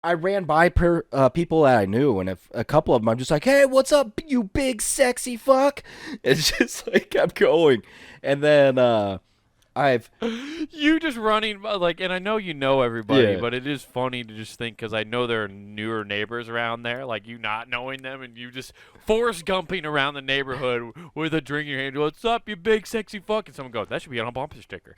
I ran by people that I knew, and if a couple of them, I'm just like, "Hey, what's up, you big sexy fuck?" It's just like kept going, and then I've You just running like, and I know you know everybody, yeah. but it is funny to just think because I know there are newer neighbors around there, like you not knowing them, and you just Forrest Gumping around the neighborhood with a drink in your hand. What's up, you big sexy fuck? And someone goes, "That should be on a bumper sticker."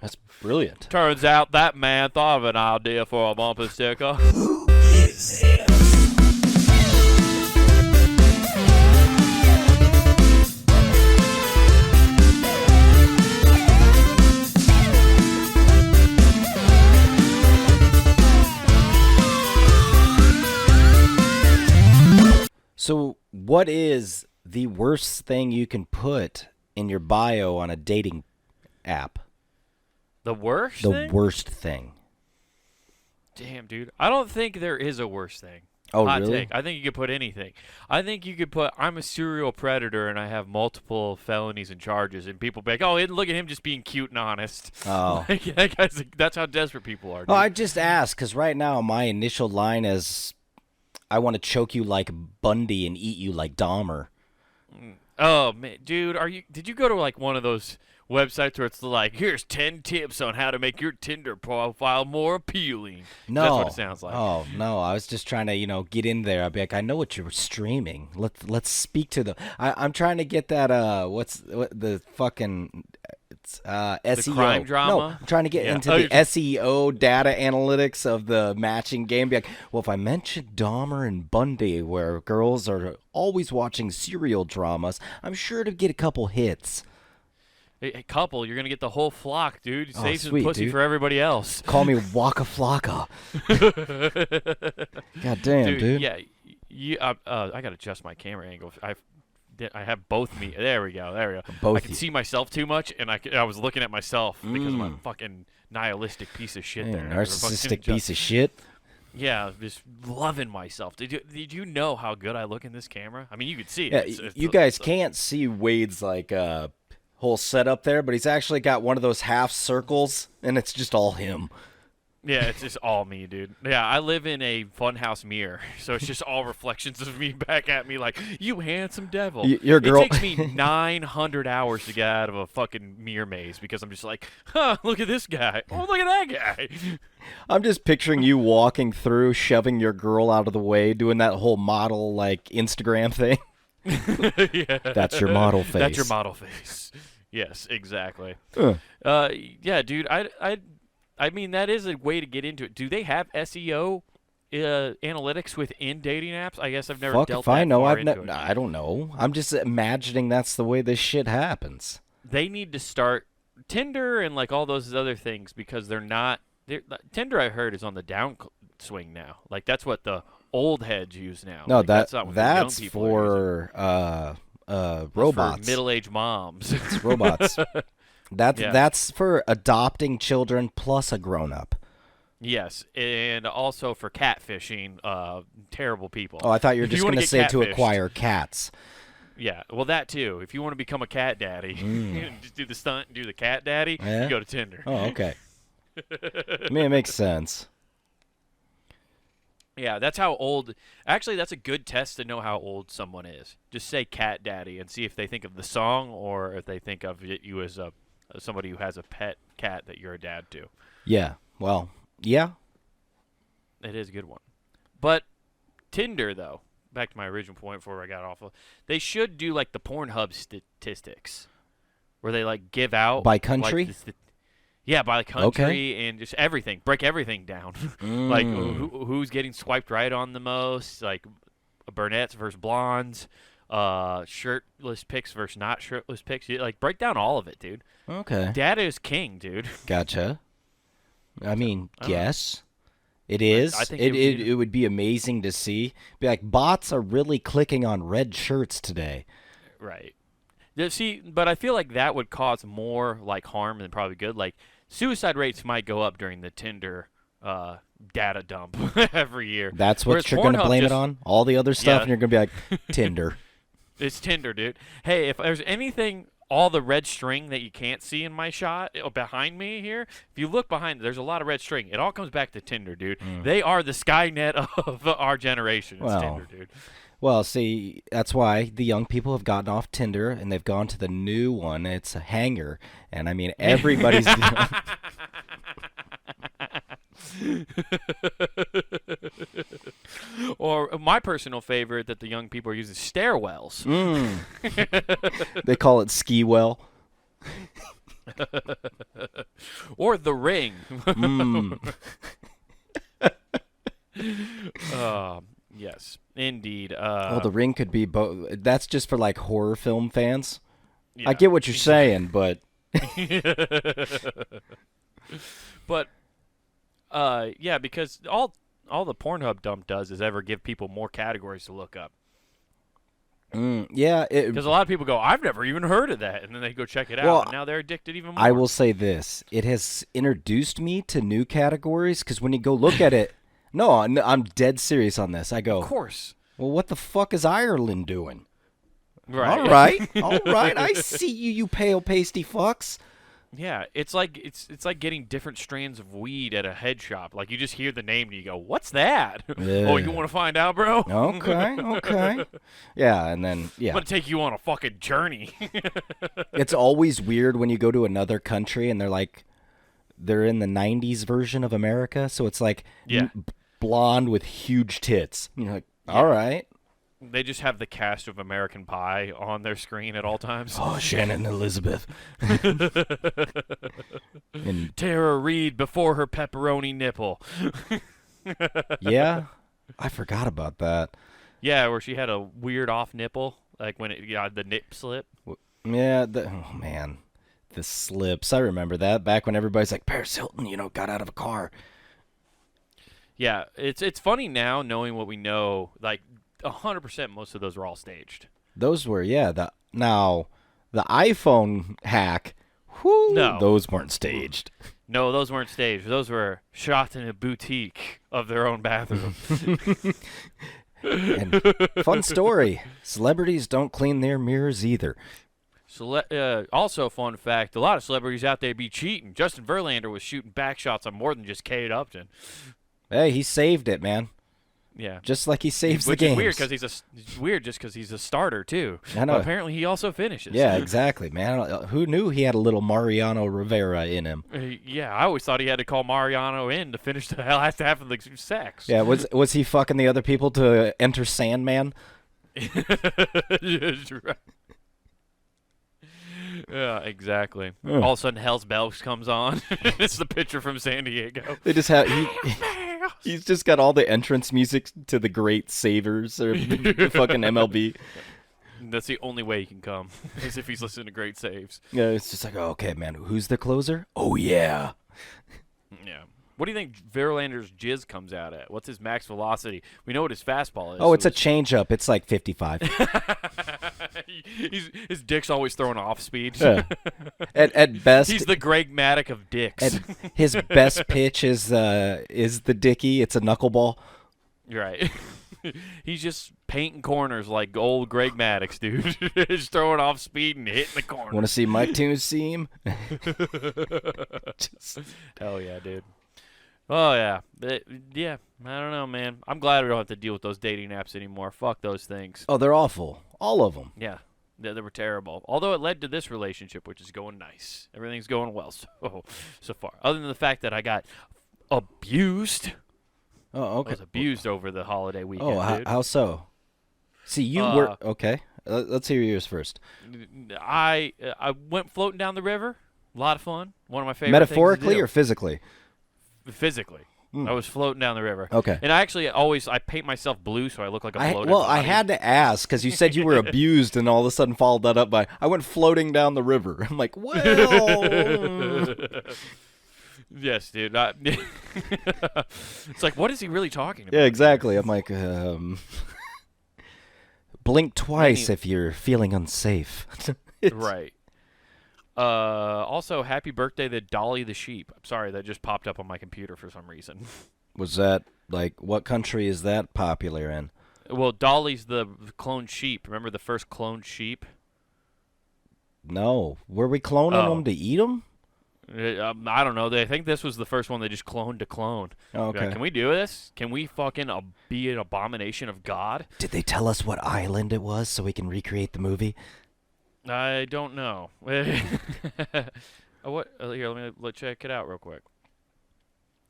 That's brilliant. Turns out that man thought of an idea for a bumper sticker. So, what is the worst thing you can put in your bio on a dating app? The worst The thing? worst thing. Damn, dude. I don't think there is a worse thing. Oh, Hot really? take. I think you could put anything. I think you could put, I'm a serial predator and I have multiple felonies and charges, and people be like, oh, look at him just being cute and honest. Oh. Like, that's how desperate people are, dude. Oh, I just asked because right now my initial line is, "I want to choke you like Bundy and eat you like Dahmer." Oh man, dude, did you go to like one of those websites where it's like, here's 10 tips on how to make your Tinder profile more appealing? No. That's what it sounds like. Oh no, I was just trying to, get in there. I'd be like, I know what you're streaming. Let's speak to the. I'm trying to get that. What the fucking. It's The SEO. crime No, drama? I'm trying to get Yeah. into Oh, the SEO data analytics of the matching game. Be like, well, if I mention Dahmer and Bundy, where girls are always watching serial dramas, I'm sure to get a couple hits. A couple, you're gonna get the whole flock, dude. Oh, Save some sweet, pussy dude. for everybody else. Call me Waka Flocka. God damn, dude. Yeah, I gotta adjust my camera angle. I have both me. There we go. There we go. I Both can you. see myself too much, and I was looking at myself because I'm a Mm. fucking nihilistic piece of shit. Hey, There, narcissistic piece of shit. Yeah, just loving myself. Did you know how good I look in this camera? I mean, you could see. Yeah, It's you guys can't see Wade's like whole setup there, but he's actually got one of those half circles, and it's just all him. Yeah, it's just all me, dude. Yeah, I live in a funhouse mirror, so it's just all reflections of me back at me like, you handsome devil. Your girl. It takes me 900 hours to get out of a fucking mirror maze because I'm just like, huh, look at this guy. Oh, look at that guy. I'm just picturing you walking through, shoving your girl out of the way, doing that whole model like Instagram thing. Yeah. That's your model face. That's your model face. Yes, exactly. Uh, Yeah, dude, I mean, that is a way to get into it. Do they have SEO analytics within dating apps? I guess I've never Fuck dealt if I that know. far into it. I don't know. I'm just imagining that's the way this shit happens. They need to start Tinder and like all those other things because they're not. Tinder, I heard, is on the downswing now. Like that's what the old heads use now. No, Like, that's not what the young that's people are using. for That's robots. for middle-aged moms. It's robots. Yeah. That's for adopting children plus a grown up. Yes, and also for catfishing, terrible people. Oh, I thought you were If just wanna going to get say to catfished- acquire cats. Yeah, well, that too. If you want to become a cat daddy, just do the stunt and do the cat daddy, Yeah? you go to Tinder. Oh, okay. I mean, it makes sense. Yeah, that's how old. Actually, that's a good test to know how old someone is. Just say cat daddy and see if they think of the song or if they think of you as somebody who has a pet cat that you're a dad to. Yeah. Well, yeah. It is a good one. But Tinder, though, back to my original point before I got off of, they should do like the Pornhub statistics, where they like give out By like, country? yeah, by country Okay. and just everything, break everything down. Like who's getting swiped right on the most, like brunettes versus blondes, shirtless pics versus not shirtless pics. Like break down all of it, dude. Okay. Data is king, dude. Gotcha. I mean, I don't know. yes. It is. I think It would be amazing to see. Be like, bots are really clicking on red shirts today. Right. See, but I feel like that would cause more like harm than probably good. Like suicide rates might go up during the Tinder data dump every year. That's what Whereas you're going to Pornhub blame it just- on? All the other stuff, Yeah. and you're going to be like, Tinder. It's Tinder, dude. Hey, if there's anything all the red string that you can't see in my shot behind me here. If you look behind, there's a lot of red string. It all comes back to Tinder, dude. They are the Skynet of our generation. It's Well, Tinder, dude. Well, see, that's why the young people have gotten off Tinder and they've gone to the new one. It's a hanger, and I mean everybody's. Or my personal favorite that the young people are using, stairwells. They call it ski well. Or the ring. Yes, indeed. Well, the ring could be both. That's just for like horror film fans. Yeah. I get what you're saying, but But yeah, because all the Pornhub dump does is ever give people more categories to look up. yeah. Because a lot of people go, I've never even heard of that, and then they go check it out, Well, and now they're addicted even more. I will say this: it has introduced me to new categories. Because when you go look at it, no, I'm dead serious on this. I go, Of course. well, what the fuck is Ireland doing? Right. All right. I see you, you pale pasty fucks. Yeah, it's like getting different strands of weed at a head shop. Like you just hear the name and you go, "What's that?" Oh, you want to find out, bro? Okay. Yeah, and then I'm yeah, gonna take you on a fucking journey. it's always weird when you go to another country and they're in the '90s version of America, so it's like Yeah. blonde with huge tits. You're like, all right. They just have the cast of American Pie on their screen at all times. Oh, Shannon Elizabeth. And Tara Reid before her pepperoni nipple. yeah, I forgot about that. Yeah, where she had a weird off nipple, like when the nip slip. Yeah, oh man, the slips. I remember that back when everybody's like Paris Hilton, got out of a car. Yeah, it's funny now knowing what we know. Like 100%, most of those were all staged. Those were the iPhone hack. Whoo, No. those weren't staged. No, those weren't staged. Those were shot in a boutique of their own bathroom. And fun story: celebrities don't clean their mirrors either. Also, fun fact: a lot of celebrities out there be cheating. Justin Verlander was shooting back shots on more than just Kate Upton. Hey, he saved it, man. Yeah, Just like he saves which the is games. weird because it's weird just because he's a starter too. I know. But apparently, he also finishes. Yeah, exactly, man. Who knew he had a little Mariano Rivera in him? Yeah, I always thought he had to call Mariano in to finish the last half of the sex. Yeah, was he fucking the other people to enter Sandman? Right. Yeah, exactly. All of a sudden, Hell's Bells comes on. It's the picture from San Diego. They just have he's just got all the entrance music to the Great Savers or the fucking MLB. That's the only way he can come, is if he's listening to Great Saves. Yeah, it's just like, oh, okay, man, who's the closer? Oh yeah. Yeah. What do you think Verlander's jizz comes out at? What's his max velocity? We know what his fastball is. Oh, it's a changeup. It's like 55. His dick's always throwing off speed. Yeah. At best, He's the Greg Maddux of dicks. his best pitch is the dicky. It's a knuckleball. You're right. He's just painting corners like old Greg Maddux, dude. Just throwing off speed and hitting the corner. Want to see my two seam? Hell yeah, dude. Oh yeah, yeah. I don't know, man. I'm glad we don't have to deal with those dating apps anymore. Fuck those things. Oh, they're awful. All of them. Yeah, they were terrible. Although it led to this relationship, which is going nice. Everything's going well so far. Other than the fact that I got abused. Oh, okay. I was abused over the holiday weekend. Oh, dude. how so? See, you were okay. Let's hear yours first. I went floating down the river. A lot of fun. One of my favorite. Metaphorically things to do. or physically? Physically. I was floating down the river. Okay. And I actually I paint myself blue so I look like a floating I body. had to ask because you said you were abused, and all of a sudden followed that up by I went floating down the river. I'm like, well. Yes, dude. It's like, what is he really talking about? Yeah, exactly. I'm like, blink twice if you're feeling unsafe. Right. Also, happy birthday to Dolly the sheep. I'm sorry, that just popped up on my computer for some reason. Was that, like, what country is that popular in? Well, Dolly's the cloned sheep. Remember the first cloned sheep? No. Were we cloning them Oh. to eat them? I don't know. I think this was the first one they just cloned to clone. Oh, Be like, okay. can we do this? Can we fucking be an abomination of God? Did they tell us what island it was so we can recreate the movie? I don't know. What? Here, let's check it out real quick.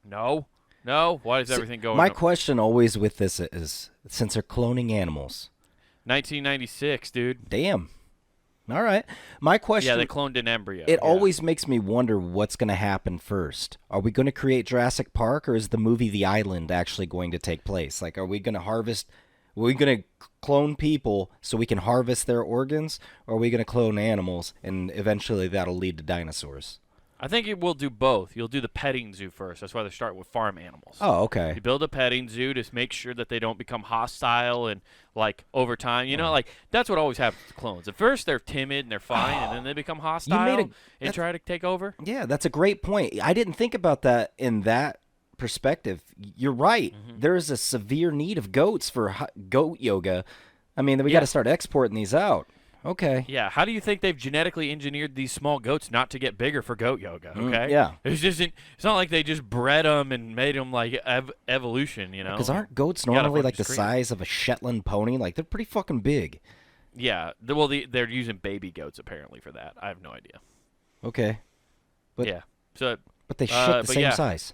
No, no. Why is everything going? My question always with this is, since they're cloning animals. 1996, dude. Damn. All right. My question. Yeah, they cloned an embryo. It yeah. always makes me wonder what's going to happen first. Are we going to create Jurassic Park, or is the movie The Island actually going to take place? Like, are we going to harvest? Are we going to clone people so we can harvest their organs, or are we going to clone animals and eventually that'll lead to dinosaurs? I think it will do both. You'll do the petting zoo first. That's why they start with farm animals. Oh, okay. You build a petting zoo to make sure that they don't become hostile and, like, over time. You know, like, that's what always happens to clones. At first, they're timid and they're fine, and then they become hostile and try to take over. Yeah, that's a great point. I didn't think about that in that perspective. You're right. There is a severe need of goats for goat yoga. I mean, we got to start exporting these out. Okay. Yeah, how do you think they've genetically engineered these small goats not to get bigger for goat yoga? Okay, yeah. It's not like they just bred them and made them like evolution, you know? Because aren't goats You gotta normally like fucking the screen size of a Shetland pony? Like, they're pretty fucking big. Yeah, they're using baby goats apparently for that. I have no idea. Okay. But, Yeah, so but they shit the but same yeah. size.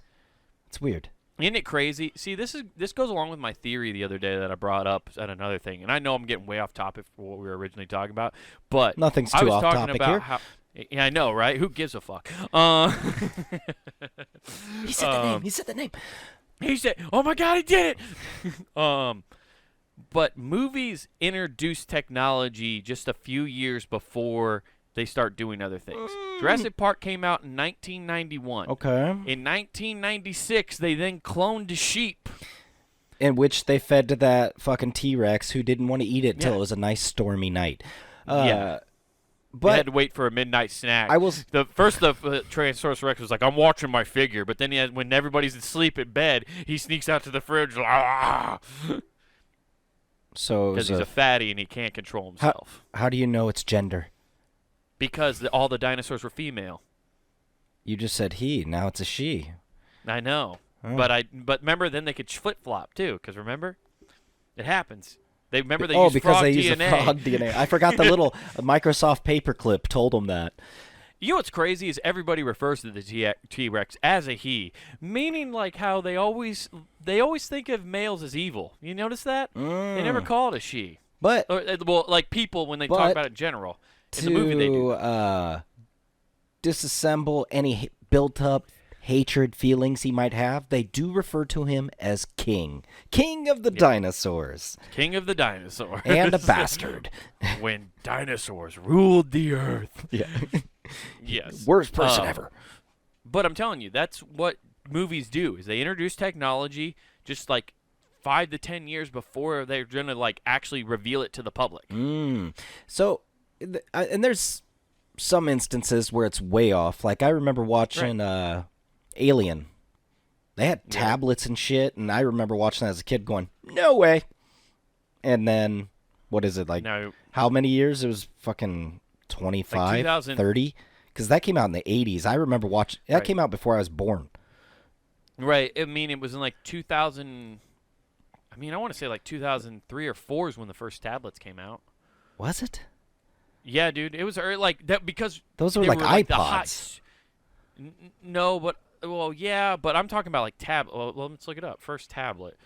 It's weird. Isn't it crazy? See, this goes along with my theory the other day that I brought up at another thing, and I know I'm getting way off topic for what we were originally talking about, but Nothing's I too was off talking topic about here. how. Yeah, I know, right? Who gives a fuck? He said the name. He said the name. He said, "Oh my God, he did it!" But movies introduce technology just a few years before they start doing other things. Jurassic Park came out in 1991. Okay. In 1996, they then cloned a sheep. In which they fed to that fucking T-Rex who didn't want to eat it until Yeah. it was a nice stormy night. Yeah. They But had to wait for a midnight snack. I was The Tyrannosaurus Rex was like, "I'm watching my figure," but then when everybody's asleep in bed, he sneaks out to the fridge, because so. he's a fatty and he can't control himself. How do you know it's gender? Because all the dinosaurs were female. You just said he. Now it's a she. I know, Oh. but remember, then they could flip flop too. Because remember, it happens. They use because frog they DNA. use the frog DNA. I forgot the little Microsoft paperclip told them that. You know what's crazy is everybody refers to the T-Rex as a he, meaning like how they always think of males as evil. You notice that? They never call it a she. But Or, well, like people when they talk about it in general. In the movie they do. Disassemble any built-up hatred feelings he might have, they do refer to him as King. King of the dinosaurs. King of the dinosaurs. And a bastard. When dinosaurs ruled the earth. Yeah. Yes. Worst person ever. But I'm telling you, that's what movies do, is they introduce technology just like 5 to 10 years before they're going to like actually reveal it to the public. So, and there's some instances where it's way off. Like, I remember watching Alien. They had tablets and shit, and I remember watching that as a kid going, no way. And then, what is it, like, Now, how many years? It was fucking 25, Like 2000 30? Because that came out in the 80s. I remember watching, that came out before I was born. right. I mean, it was in like 2000. I mean, I want to say like 2003 or 4 is when the first tablets came out. Was it? Yeah, dude. It was early, like that because Those were they like the iPods. no, but well, yeah, but I'm talking about like well, let's look it up. First tablet.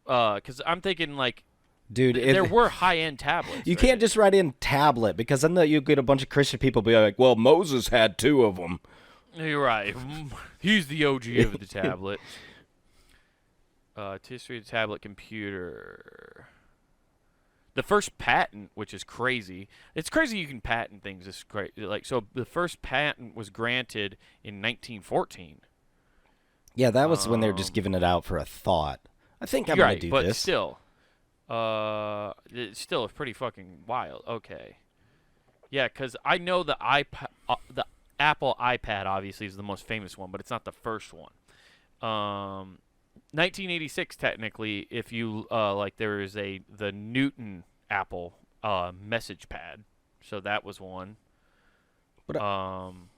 Because I'm thinking like, Dude, there were high-end tablets. you right? can't just write in tablet, because then you get a bunch of Christian people be like, well, Moses had 2 of them. You're right. He's the OG of the tablet. History of the tablet computer. The first patent, which is crazy. It's crazy you can patent things. It's great. Like, so the first patent was granted in 1914. Yeah, that was when they were just giving it out for a thought. I think I'm You're going right, to do but this. still, it's still pretty fucking wild. Okay. Yeah, because I know the the Apple iPad obviously is the most famous one, but it's not the first one. 1986 technically, if you like, there is the Newton Apple message pad. So that was one. But Um,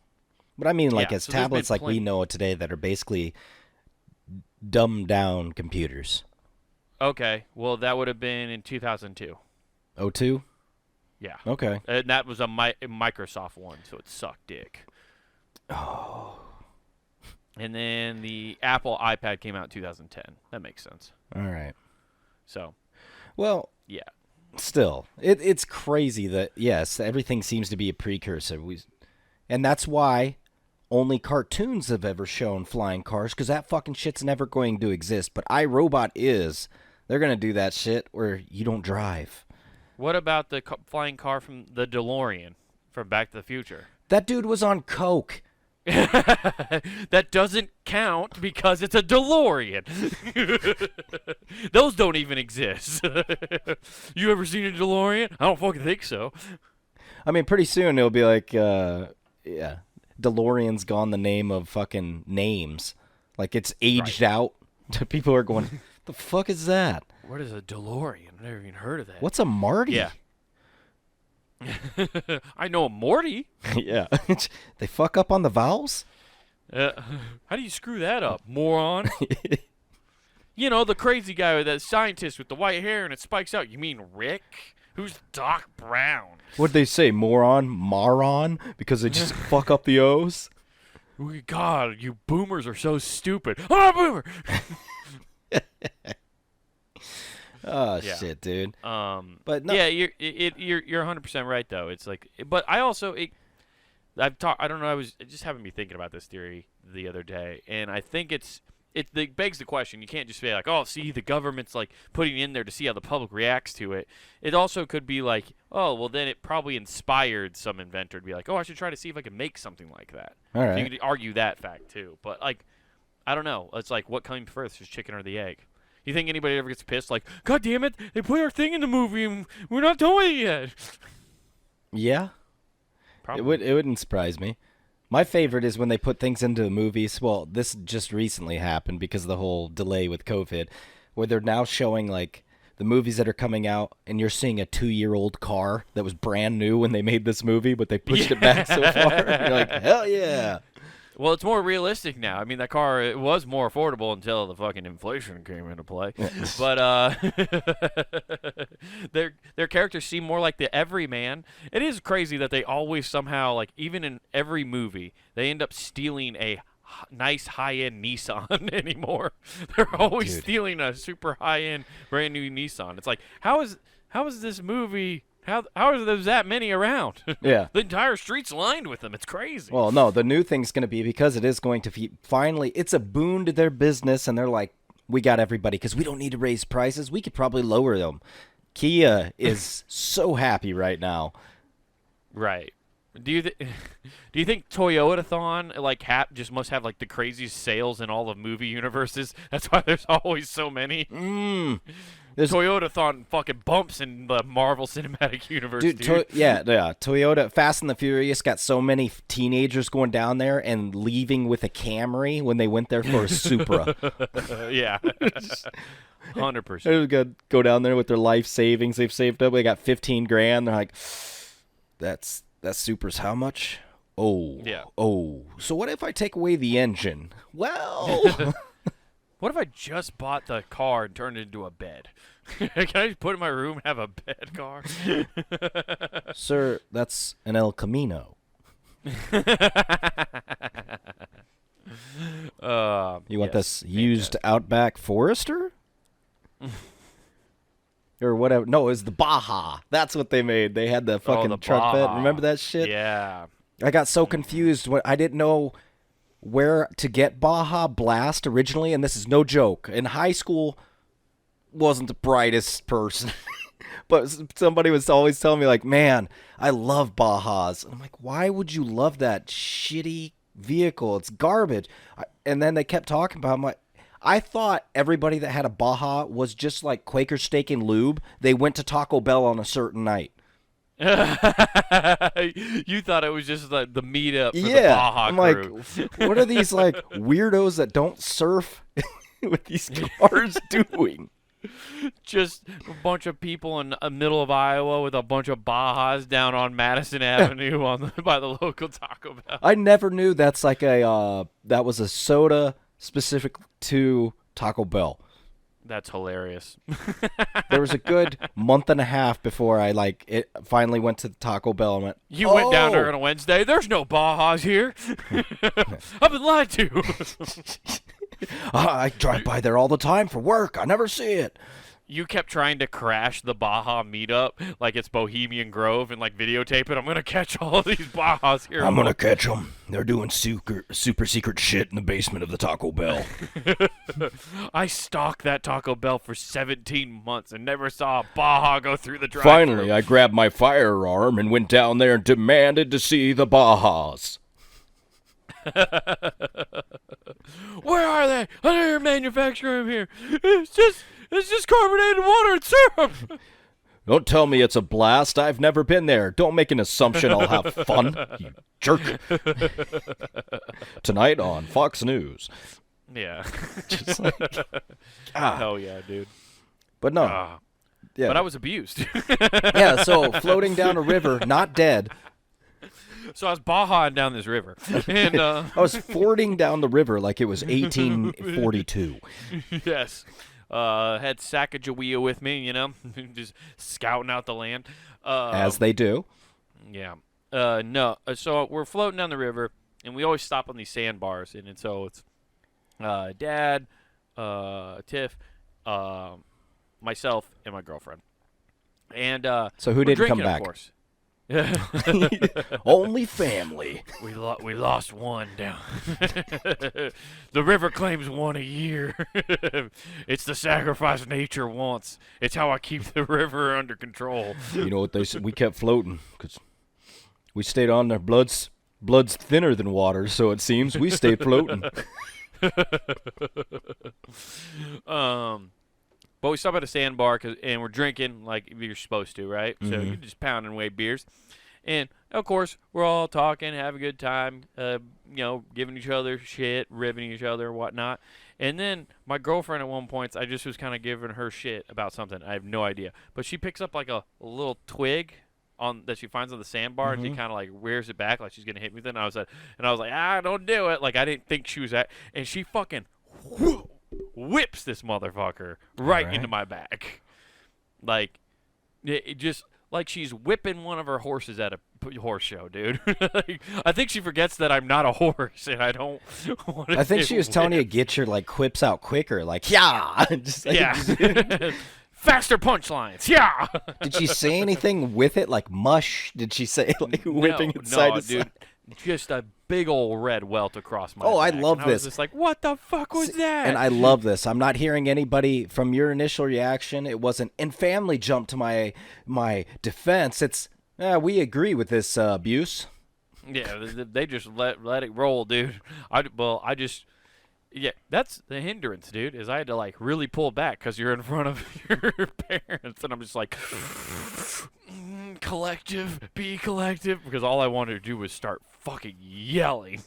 but I mean, like yeah, as so there's been tablets like we plenty. know it today that are basically dumbed down computers. Okay, well that would have been in 2002. Oh two. Yeah, Okay. and that was a Microsoft one, so it sucked dick. Oh. And then the Apple iPad came out in 2010. That makes sense. All right. So Well, yeah, still, it's crazy that yes, everything seems to be a precursor. And that's why only cartoons have ever shown flying cars, because that fucking shit's never going to exist. But iRobot is. They're gonna do that shit where you don't drive. what about the flying car from the DeLorean from Back to the Future? That dude was on coke. That doesn't count because it's a DeLorean. Those don't even exist. You ever seen a DeLorean? I don't fucking think so. I mean, pretty soon it'll be like, yeah, DeLorean's gone the name of fucking names. Like it's aged out. People are going, the fuck is that? What is a DeLorean? I've never even heard of that. What's a Marty? Yeah. I know a Morty. Yeah. They fuck up on the vowels? How do you screw that up, moron? You know, the crazy guy with that scientist with the white hair and it spikes out. You mean Rick? Who's Doc Brown? What'd they say? Moron? Maron? Because they just fuck up the O's? God, you boomers are so stupid. I'm not a boomer. Oh, Yeah. shit, dude. But no- yeah, you're 100% right though. It's like, but I also I don't know. I was just having me thinking about this theory the other day, and I think it begs the question. You can't just say like, oh, see, the government's like putting it in there to see how the public reacts to it. It also could be like, oh, well, then it probably inspired some inventor to be like, oh, I should try to see if I can make something like that. All So right. you could argue that fact too, but like, I don't know. It's like, what came first, is chicken or the egg? You think anybody ever gets pissed like, God damn it, they put our thing in the movie and we're not doing it yet? Yeah. Probably. It wouldn't surprise me. My favorite is when they put things into movies. Well, this just recently happened because of the whole delay with COVID, where they're now showing like the movies that are coming out, and you're seeing a 2-year-old car that was brand new when they made this movie, but they pushed it back so far. You're like, hell yeah. Well, it's more realistic now. I mean, that car, it was more affordable until the fucking inflation came into play. But their characters seem more like the everyman. It is crazy that they always somehow, like, even in every movie, they end up stealing a nice high-end Nissan anymore. They're always Dude. stealing a super high-end brand new Nissan. It's like, how is this movie? How are there that many around? Yeah. The entire street's lined with them. It's crazy. Well, no, the new thing's going to be, because it is going to be, finally, it's a boon to their business, and they're like, we got everybody, because we don't need to raise prices. We could probably lower them. Kia is so happy right now. Right. Do you do you think Toyotathon like just must have like the craziest sales in all of movie universes? That's why there's always so many. There's- Toyotathon fucking bumps in the Marvel Cinematic Universe, dude. Yeah, Toyota, Fast and the Furious got so many teenagers going down there and leaving with a Camry when they went there for a Supra. Yeah. 100%. They're gonna go down there with their life savings they've saved up. They got 15 grand. They're like, that Supra's how much? Oh, Yeah. Oh, so what if I take away the engine? Well, What if I just bought the car and turned it into a bed? Can I just put it in my room and have a bed car? sir, that's an El Camino. You want this used Outback Forester? Or whatever. No, it was the Baja. That's what they made. They had the fucking the truck bed. Baja. Remember that shit? Yeah. I got so confused when I didn't know where to get Baja Blast originally, and this is no joke. In high school, wasn't the brightest person, but somebody was always telling me like, "Man, I love Bajas." And I'm like, "Why would you love that shitty vehicle? It's garbage." And then they kept talking about my. I thought everybody that had a Baja was just like Quaker Steak and Lube. They went to Taco Bell on a certain night. You thought it was just the meetup for the Baja I'm crew. like, what are these like weirdos that don't surf with these cars doing? Just a bunch of people in the middle of Iowa with a bunch of Bajas down on Madison Avenue by the local Taco Bell. I never knew that's like that was a soda specific to Taco Bell. That's hilarious. There was a good month and a half before I finally went to Taco Bell and went, You went down there on a Wednesday. There's no Bajas here. I've been lied to. I drive by there all the time for work. I never see it. You kept trying to crash the Baja meetup like it's Bohemian Grove and like videotape it. I'm gonna catch all these Bajas here. I'm gonna catch them. They're doing super secret shit in the basement of the Taco Bell. I stalked that Taco Bell for 17 months and never saw a Baja go through the drive-thru. Finally, I grabbed my firearm and went down there and demanded to see the Bajas. Where are they? I didn't manufacture them here. It's just carbonated water and syrup. Don't tell me it's a blast. I've never been there. Don't make an assumption I'll have fun, you jerk. Tonight on Fox News. Yeah. Just like, Hell yeah, dude. But no. Yeah. But I was abused. Yeah, so floating down a river, not dead. So I was Bajaing down this river. And I was fording down the river like it was 1842. Yes. Had Sacagawea with me, you know, just scouting out the land. As they do. Yeah. No. So we're floating down the river, and we always stop on these sandbars. And so it's Dad, Tiff, myself, and my girlfriend. And so who we're didn't come drinking, back? Of course. Only family. We lost one down. The river claims one a year. It's the sacrifice nature wants. It's how I keep the river under control. You know what they said? We kept floating because we stayed on there. Blood's thinner than water, so it seems we stayed floating. But we stop at a sandbar and we're drinking like you're supposed to, right? Mm-hmm. So you're just pounding away beers. And, of course, we're all talking, having a good time, giving each other shit, ribbing each other and whatnot. And then my girlfriend at one point, I just was kind of giving her shit about something. I have no idea. But she picks up like a little twig that she finds on the sandbar, and she kind of like rears it back like she's going to hit me with it. And I was like, don't do it. Like, I didn't think she was at. And she fucking whips this motherfucker right into my back. Like, it just like she's whipping one of her horses at a horse show, dude. Like, I think she forgets that I'm not a horse, and I don't want to. I think she was telling you to get your like quips out quicker, like yeah, yeah. Faster punchlines, yeah. Did she say anything with it, like mush? Did she say like whipping it side to dude. side? Just a big old red welt across my back. I love this. this. I was just like, what the fuck was that? And I love this. I'm not hearing anybody from your initial reaction. It wasn't, and family jumped to my defense. It's, we agree with this abuse. Yeah, they just let it roll, dude. Yeah, that's the hindrance, dude, is I had to, like, really pull back because you're in front of your parents, and I'm just like, be collective, because all I wanted to do was start fucking yelling.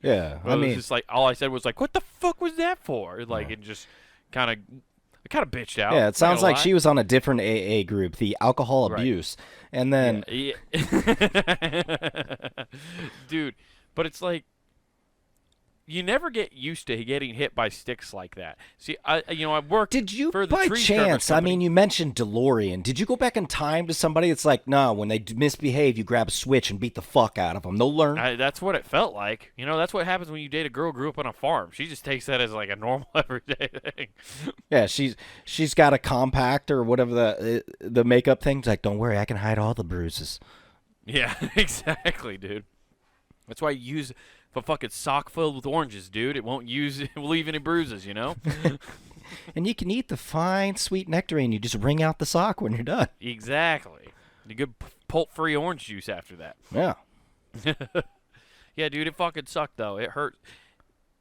Yeah, I mean, just like, all I said was like, what the fuck was that for? Like, and just kind of bitched out. Yeah, it sounds like she was on a different AA group, the alcohol abuse, and then... Yeah. Dude, but it's like, you never get used to getting hit by sticks like that. See, I worked. Did you, for the by tree chance? I mean, company. you mentioned DeLorean. Did you go back in time to somebody? It's like, no, when they misbehave, you grab a switch and beat the fuck out of them. They'll learn. That's what it felt like. You know, that's what happens when you date a girl who grew up on a farm. She just takes that as like a normal everyday thing. Yeah, she's got a compact or whatever the makeup thing. It's like, don't worry, I can hide all the bruises. Yeah, exactly, dude. That's why you use a fucking sock filled with oranges, dude. It won't leave any bruises, you know? And you can eat the fine, sweet nectarine. You just wring out the sock when you're done. Exactly. A good pulp-free orange juice after that. Yeah. Yeah, dude, it fucking sucked, though. It hurt.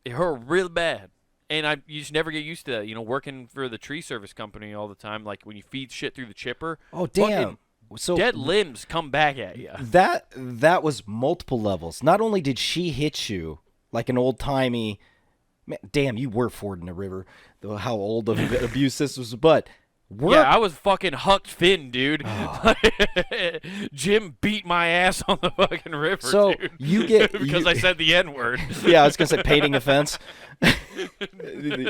It hurt real bad. And you just never get used to that, you know, working for the tree service company all the time. Like, when you feed shit through the chipper. Oh, damn. So dead limbs come back at you. That was multiple levels. Not only did she hit you like an old-timey Man, damn, you were fording the river. Though how old of abuse this was, but work. Yeah, I was fucking Huck Finn, dude. Jim beat my ass on the fucking river, So dude. you get because I said the N-word. Yeah, I was gonna say painting a fence.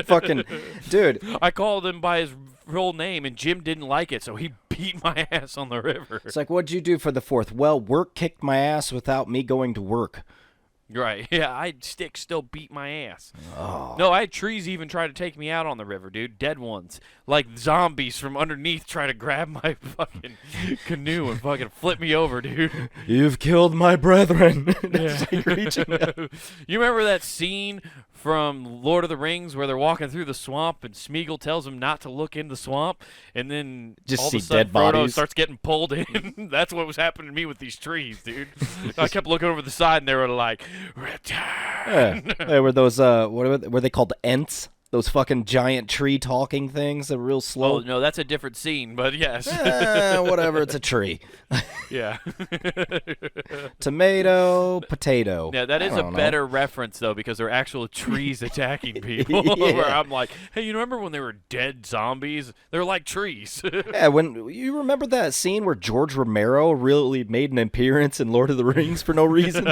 Fucking dude. I called him by his real name, and Jim didn't like it, so he beat my ass on the river. It's like, what'd you do for the 4th? Well, work kicked my ass without me going to work. Right. Yeah, Stick still beat my ass. Oh. No, I had trees even try to take me out on the river, dude. Dead ones. Like zombies from underneath try to grab my fucking canoe and fucking flip me over, dude. You've killed my brethren. Yeah. Like reaching out. You remember that scene from Lord of the Rings where they're walking through the swamp and Smeagol tells him not to look in the swamp, and then Just all of see a sudden dead Frodo bodies. starts getting pulled in. That's what was happening to me with these trees, dude. I kept looking over the side and they were like, return. Yeah. They were those were they called ents? Those fucking giant tree talking things that were real Oh, slow. no, that's a different scene, but yes. Whatever, it's a tree. Yeah. Tomato, potato. Yeah, that is I a don't know. better reference, though, because they're actual trees attacking people. Yeah. Where I'm like, hey, you remember when they were dead zombies? They're like trees. Yeah, when you remember that scene where George Romero really made an appearance in Lord of the Rings for no reason?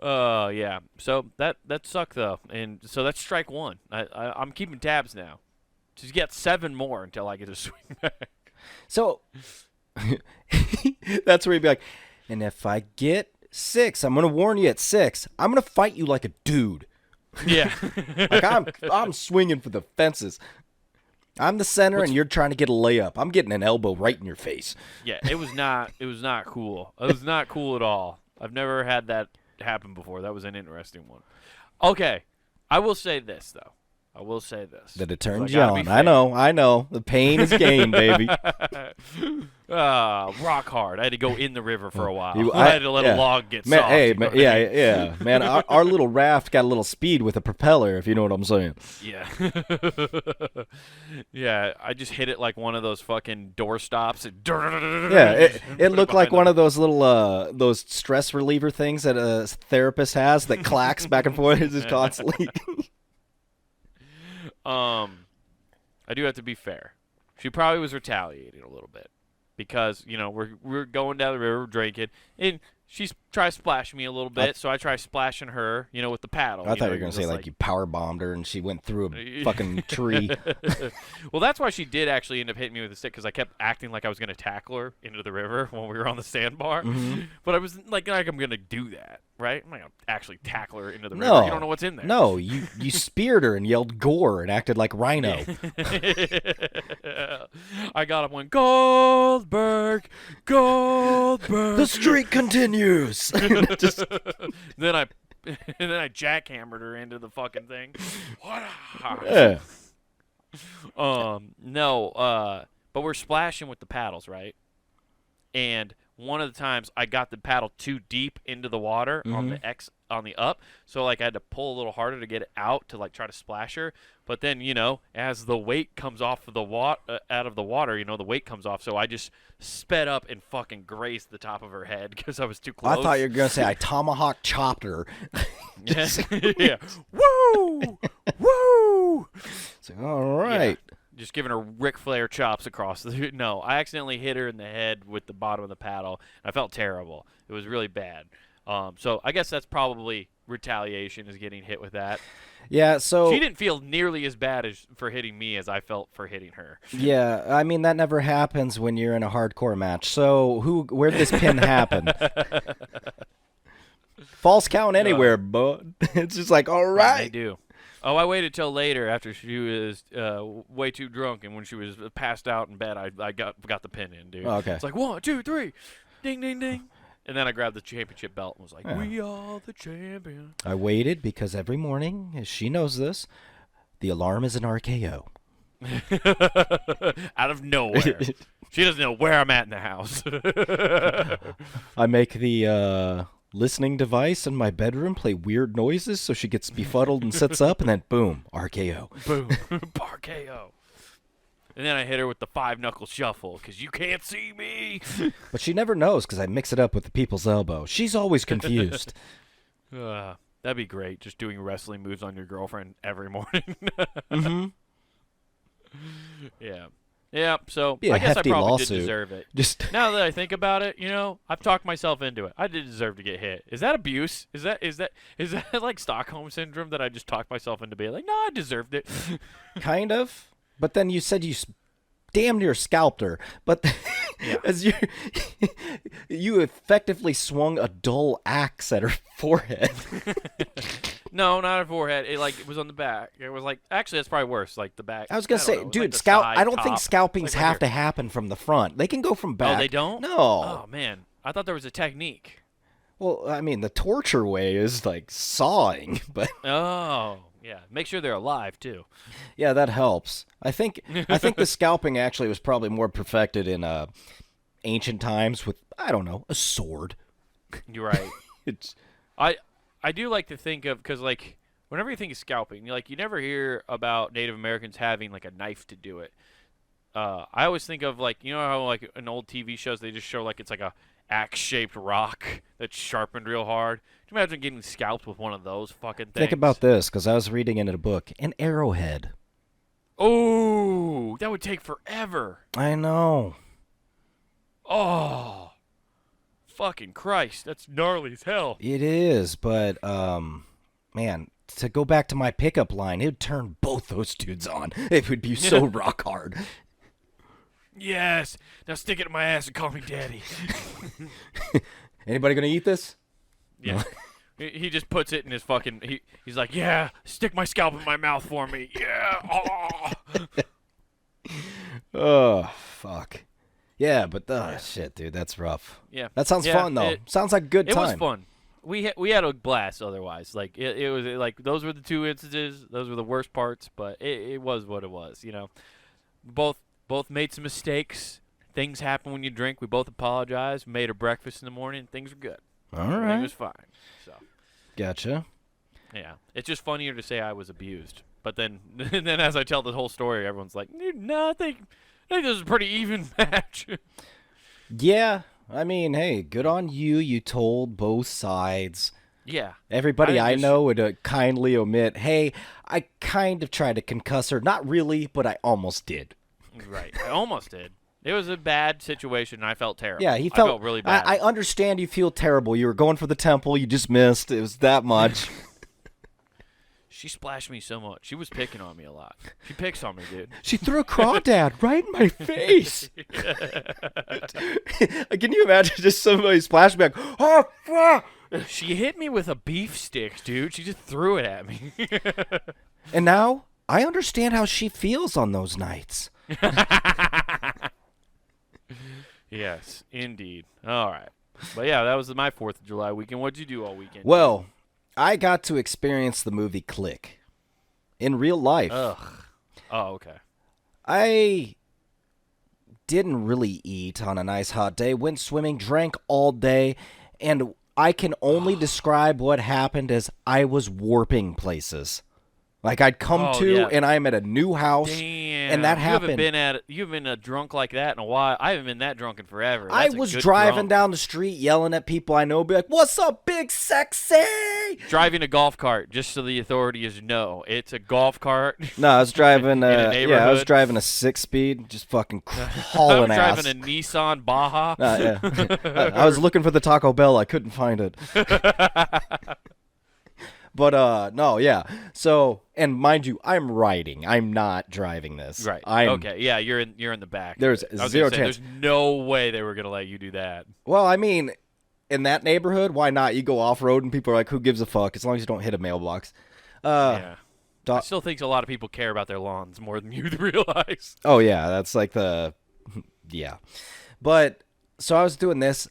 Yeah. So that sucked, though. And so that's strike one. I'm keeping tabs now. Just get 7 more until I get a swing back. So that's where you'd be like, and if I get 6, I'm gonna warn you at 6, I'm gonna fight you like a dude. Yeah. Like I'm swinging for the fences. I'm the center, and you're trying to get a layup. I'm getting an elbow right in your face. Yeah, it was not cool. It was not cool at all. I've never had that happen before. That was an interesting one. Okay, I will say this, though. That it turns I you gotta be on. fair. I know. The pain is gain, baby. Rock hard. I had to go in the river for a while. You- I had to let yeah. a log get Man, soft. hey, you know man, what I yeah, mean? yeah, man. Our little raft got a little speed with a propeller, if you know what I'm saying. Yeah. Yeah, I just hit it like one of those fucking door stops. Yeah, it looked like one of those little those stress reliever things that a therapist has that clacks back and forth just constantly. I do have to be fair. She probably was retaliating a little bit because, you know, we're going down the river drinking, and she's trying to splash me a little bit, so I try splashing her, you know, with the paddle. I thought you were you're gonna say just like you power bombed her and she went through a fucking tree. Well, that's why she did actually end up hitting me with a stick, because I kept acting like I was going to tackle her into the river when we were on the sandbar. Mm-hmm. But I was like I'm going to do that, right? I'm not going to actually tackle her into the river. No, You don't know what's in there. No, you speared her and yelled gore and acted like Rhino. I got up one Goldberg. The streak continues. Just then I jackhammered her into the fucking thing. yeah. No, but we're splashing with the paddles, right? And one of the times I got the paddle too deep into the water on the up, so like I had to pull a little harder to get it out to like try to splash her. But then, you know, as the weight comes off of the out of the water, you know, the weight comes off, so I just sped up and fucking grazed the top of her head because I was too close. I thought you were gonna say I tomahawk chopped her. Yeah. Woo! Woo! It's like, all right. Yeah. Just giving her Ric Flair chops across the. No, I accidentally hit her in the head with the bottom of the paddle. I felt terrible. It was really bad. So I guess that's probably retaliation, is getting hit with that. Yeah, so She didn't feel nearly as bad as for hitting me as I felt for hitting her. yeah, I mean that never happens when you're in a hardcore match. So where'd this pin happen? False count anywhere, bud. It's just like, all They right. do. Oh, I waited till later after she was way too drunk, and when she was passed out in bed, I got the pin in, dude. Oh, okay. It's like 1, 2, 3, ding, ding, ding, and then I grabbed the championship belt and was like, "We are the champion." I waited because every morning, as she knows this, the alarm is an RKO. Out of nowhere, she doesn't know where I'm at in the house. I make the listening device in my bedroom play weird noises so she gets befuddled and sits up, and then boom, RKO. Boom, RKO. And then I hit her with the 5-knuckle shuffle because you can't see me. But she never knows because I mix it up with the people's elbow. She's always confused. That'd be great. Just doing wrestling moves on your girlfriend every morning. Mm-hmm. Yeah. Yeah, so Be a I guess I hefty probably lawsuit. did deserve it. Just Now that I think about it, I've talked myself into it. I did deserve to get hit. Is that abuse? Is that like Stockholm syndrome that I just talked myself into being like, no, I deserved it. kind of. But then you said you damn near scalped her. But Yeah. as you effectively swung a dull axe at her forehead. No, not her forehead. It was on the back. It was like actually that's probably worse. Like the back. I was gonna don't say, know, it was dude, like the scalp. side, I don't think top. scalpings It's like right have here. to happen from the front. They can go from back. Oh, they don't? No. Oh man, I thought there was a technique. Well, I mean, the torture way is like sawing, but Oh, yeah. Make sure they're alive too. yeah, that helps. I think the scalping actually was probably more perfected in ancient times with, I don't know, a sword. You're right. It's I do like to think of because like whenever you think of scalping, you never hear about Native Americans having like a knife to do it. I always think of like how like in old TV shows they just show like it's like a axe-shaped rock that's sharpened real hard. Can you imagine getting scalped with one of those fucking things? think about this because I was reading in a book, an arrowhead. Oh, that would take forever. I know. Oh, fucking Christ, that's gnarly as hell. It is, but man, to go back to my pickup line, it would turn both those dudes on. It would be so rock hard. Yes. Now stick it in my ass and call me daddy. Anybody gonna eat this? Yeah. He just puts it in his fucking. He's like, yeah, stick my scalp in my mouth for me. Yeah. Oh. Oh, fuck. Yeah, but shit, dude, that's rough. Yeah. That sounds Yeah, fun though. Sounds like a good It time. was fun. We had a blast. Otherwise, like it was like those were the two instances. Those were the worst parts, but it was what it was. Both made some mistakes. Things happen when you drink. We both apologized. Made a breakfast in the morning. Things were good. All Everything right. was fine. So Gotcha. yeah, it's just funnier to say I was abused. But then then as I tell the whole story, everyone's like, no, I think this is a pretty even match. Yeah, I mean, hey, good on you. You told both sides. Yeah. Everybody I just- know would kindly omit, hey, I kind of tried to concuss her. Not really, but I almost did. Right. I almost did. It was a bad situation, and I felt terrible. Yeah, he I felt felt really bad. I understand you feel terrible. You were going for the temple. You just missed. It was that much. She splashed me so much. She was picking on me a lot. She picks on me, dude. She threw a crawdad right in my face. Can you imagine just somebody splash me like, oh, fuck. She hit me with a beef stick, dude. She just threw it at me. And now I understand how she feels on those nights. Yes, indeed. All right. But yeah, that was my 4th of July weekend. What'd you do all weekend? Well, I got to experience the movie Click in real life. Ugh. Oh, okay. I didn't really eat on a nice hot day, went swimming, drank all day, and I can only describe what happened as I was warping places. Like I'd come Oh, to yeah. and I'm at a new house. Damn. And that You happened. haven't been drunk like that in a while. I haven't been that drunk in forever. I That's a was good driving drunk. down the street yelling at people I know, be like, "What's up, big sexy?" Driving a golf cart, just so the authorities know. It's a golf cart. No, I was driving. In a Yeah, I was neighborhood? driving a 6-speed, just fucking I hauling was ass. driving a Nissan Baja. Yeah. I was looking for the Taco Bell. I couldn't find it. But no, yeah. So, and mind you, I'm riding. I'm not driving this. Right. I'm, Okay. Yeah, you're in the back. There's I was gonna zero say, chance. There's no way they were gonna let you do that. Well, I mean, in that neighborhood, why not? You go off road, and people are like, "Who gives a fuck?" As long as you don't hit a mailbox. Yeah. do- I still think a lot of people care about their lawns more than you realize. Oh yeah, that's like the yeah. But so I was doing this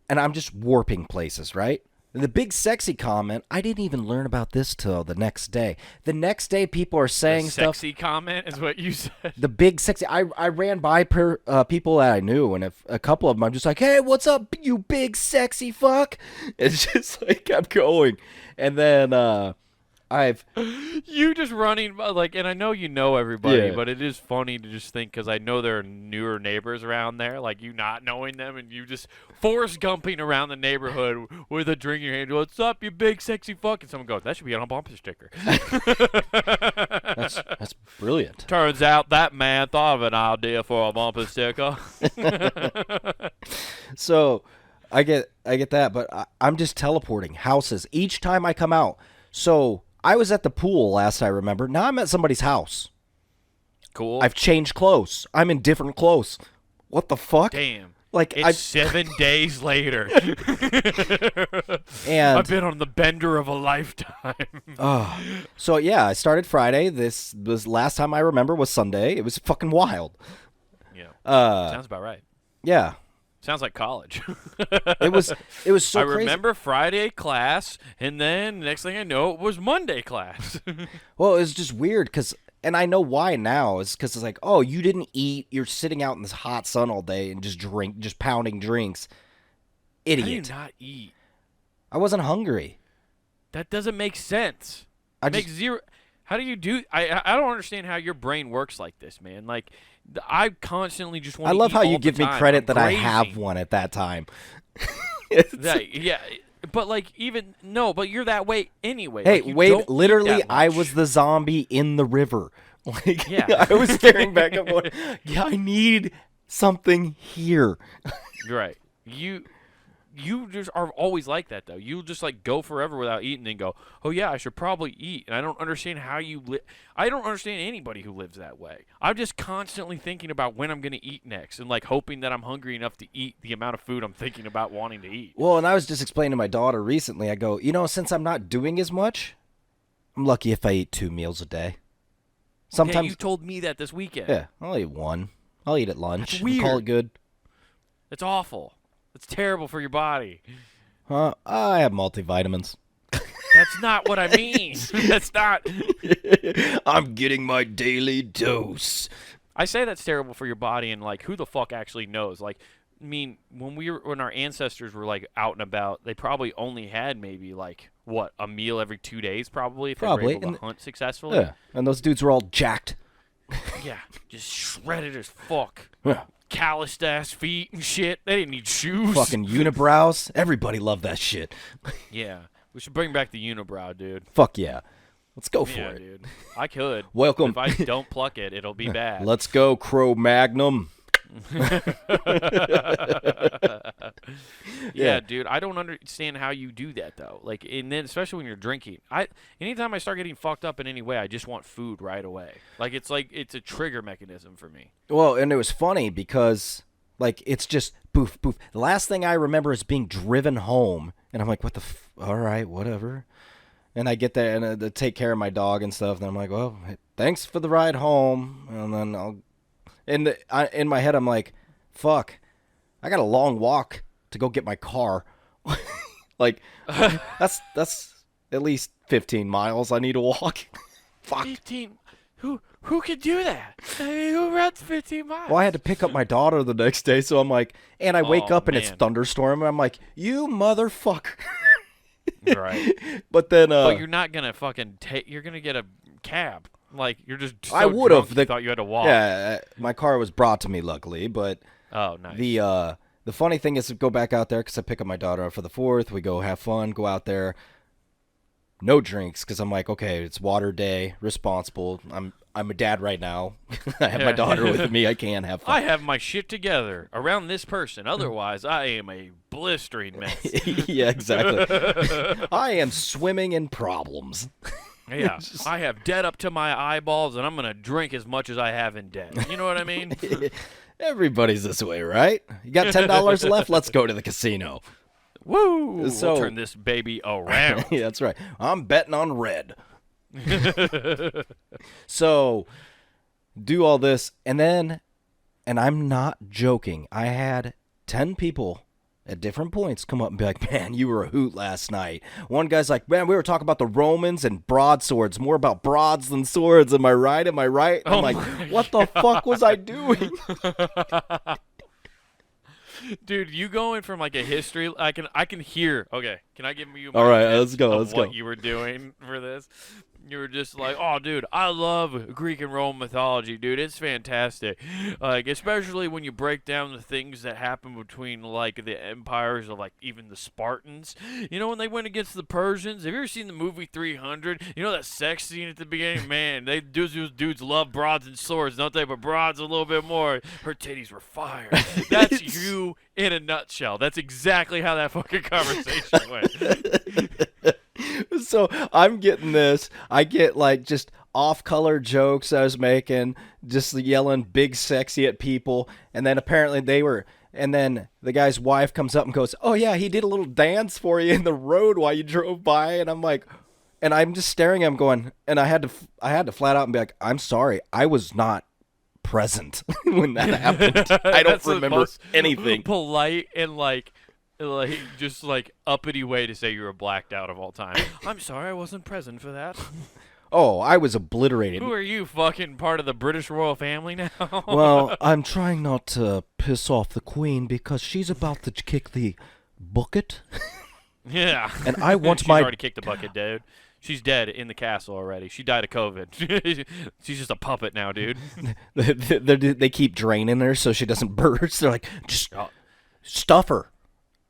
and I'm just warping places, right? And the big sexy comment, I didn't even learn about this till the next day. The next day people are saying stuff. Sexy comment is what you said. The big sexy I ran by people that I knew, and a couple of them I'm just like, "Hey, what's up, you big sexy fuck?" It's just like kept going. And then I've You just running like, and I know you know everybody, Yeah. but it is funny to just think because I know there are newer neighbors around there, like you not knowing them, and you just Forrest Gumping around the neighborhood with a drink in your hand. What's up, you big sexy fuck? And someone goes, "That should be on a bumper sticker." that's brilliant. Turns out that man thought of an idea for a bumper sticker. So I get that, but I'm just teleporting houses each time I come out. So I was at the pool last I remember. Now I'm at somebody's house. Cool. I've changed clothes. I'm in different clothes. What the fuck? Damn. Like It's 7 days later. and I've been on the bender of a lifetime. so yeah, I started Friday. This was last time I remember was Sunday. It was fucking wild. Yeah. Uh, Sounds about right. yeah. Sounds like college. It was so I crazy. remember Friday class, and then next thing I know, it was Monday class. Well, it was just weird and I know why now is because it's like, oh, you didn't eat. You're sitting out in this hot sun all day and just pounding drinks. How do you Idiot. not eat? I wasn't hungry. That doesn't make sense. I Makes zero. How do you do? I don't understand how your brain works like this, man. Like, I constantly just want. I love eat how all you the give me time. credit I'm that I grazing. have one at that time. Yeah, but like even no, but you're that way anyway. Hey, Like, you wait, don't eat literally, that I much. was the zombie in the river. Like, Yeah. I was staring back up going, yeah, I need something here. You're right. You just are always like that though. You just like go forever without eating and go, "Oh yeah, I should probably eat." And I don't understand how you live. I don't understand anybody who lives that way. I'm just constantly thinking about when I'm going to eat next and like hoping that I'm hungry enough to eat the amount of food I'm thinking about wanting to eat. Well, and I was just explaining to my daughter recently, I go, since I'm not doing as much, I'm lucky if I eat 2 meals a day. Yeah, Sometimes, you told me that this weekend. yeah, I'll eat 1. I'll eat at lunch. That's and call weird. it good. It's awful. It's terrible for your body. I have multivitamins. That's not what I mean. That's not. I'm getting my daily dose. I say that's terrible for your body, and like, who the fuck actually knows? Like, I mean, when our ancestors were like out and about, they probably only had maybe like what, a meal every 2 days, probably, if they Probably, were able and to hunt successfully. Yeah, and those dudes were all jacked. Yeah, just shredded as fuck, Yeah. calloused ass feet and shit. They didn't need shoes. Fucking unibrows. Everybody loved that shit. Yeah, we should bring back the unibrow, dude. Fuck yeah. Let's go for Yeah, it. dude. I could. Welcome. If I don't pluck it, it'll be bad. Let's go, Cro-Magnum. Yeah, dude, I don't understand how you do that though. Like, and then especially when you're drinking, anytime I start getting fucked up in any way, I just want food right away. Like it's a trigger mechanism for me. Well, and it was funny because, like, it's just boof, boof. The last thing I remember is being driven home, and I'm like, what the all right, whatever. And I get there and to take care of my dog and stuff, and I'm like, well, thanks for the ride home. And then in my head, I'm like, fuck, I got a long walk to go get my car. Like, that's at least 15 miles I need to walk. Fuck. 15. Who could do that? I mean, who runs 15 miles? Well, I had to pick up my daughter the next day, so I'm like, and I wake Oh, up and it's man. thunderstorm, and I'm like, you motherfucker. Right. But then, But you're not gonna fucking take. You're gonna get a cab. Like you're just. So I would have. drunk you thought you had to walk. Yeah, my car was brought to me, luckily, but Oh, nice. the funny thing is to go back out there because I pick up my daughter up for the 4th. We go have fun, go out there. No drinks because I'm like, okay, it's water day, responsible. I'm a dad right now. I have my Yeah. daughter with me. I can have fun. I have my shit together around this person. Otherwise, I am a blistering mess. Yeah, exactly. I am swimming in problems. Yeah, I have debt up to my eyeballs, and I'm gonna drink as much as I have in debt. You know what I mean? Everybody's this way, right? You got $10 left? Let's go to the casino. Woo! So- We'll turn this baby around. Yeah, that's right. I'm betting on red. So, do all this, and I'm not joking. I had 10 people at different points come up and be like, man, you were a hoot last night. One guy's like, man, we were talking about the Romans and broadswords, more about broads than swords. Am I right? Am I right? I'm Oh like, my what the fuck was I doing? Dude, you going from like a history? I can hear. Okay, can I give you All my right, tips let's go. of Let's what go. you were doing for this? You were just like, oh, dude, I love Greek and Roman mythology, dude. It's fantastic. Like, especially when you break down the things that happen between like the empires of like even the Spartans. You know, when they went against the Persians. Have you ever seen the movie 300? You know that sex scene at the beginning? Man, those dudes love broads and swords, don't they? But broads a little bit more. Her titties were fire. That's you in a nutshell. That's exactly how that fucking conversation went. So I'm getting this. I get like just off-color jokes I was making, just yelling big sexy at people, and then apparently they were. And then the guy's wife comes up and goes, "Oh yeah, he did a little dance for you in the road while you drove by." And I'm like, and I'm just staring at him, going, and I had to flat out and be like, "I'm sorry, I was not present when that happened. I don't That's the remember most anything." polite and like just like uppity way to say you were blacked out of all time. I'm sorry I wasn't present for that. Oh, I was obliterated. Who are you, fucking part of the British royal family now? Well, I'm trying not to piss off the queen because she's about to kick the bucket. Yeah. And I want She's my already kicked the bucket, dude. She's dead in the castle already. She died of COVID. She's just a puppet now, dude. they keep draining her so she doesn't burst. They're like, just Oh, stuff her.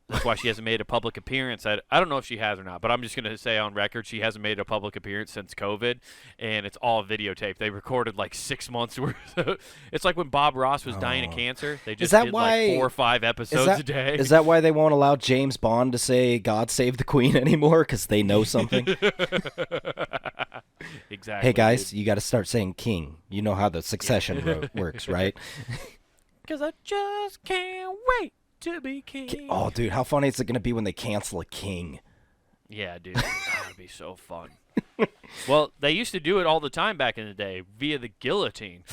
that's why she hasn't made a public appearance. I don't know if she has or not, but I'm just going to say on record she hasn't made a public appearance since COVID, and it's all videotaped. They recorded like 6 months worth. It's like when Bob Ross was dying of cancer. They just that did why- like 4 or 5 episodes a day. Is that why they won't allow James Bond to say "God Save the Queen" anymore? Because they know something. Exactly. Hey guys, you got to start saying "King." You know how the succession works, right? Because I just can't wait to be king. Oh, dude, how funny is it going to be when they cancel a king? Yeah, dude. That would be so fun. Well, they used to do it all the time back in the day via the guillotine.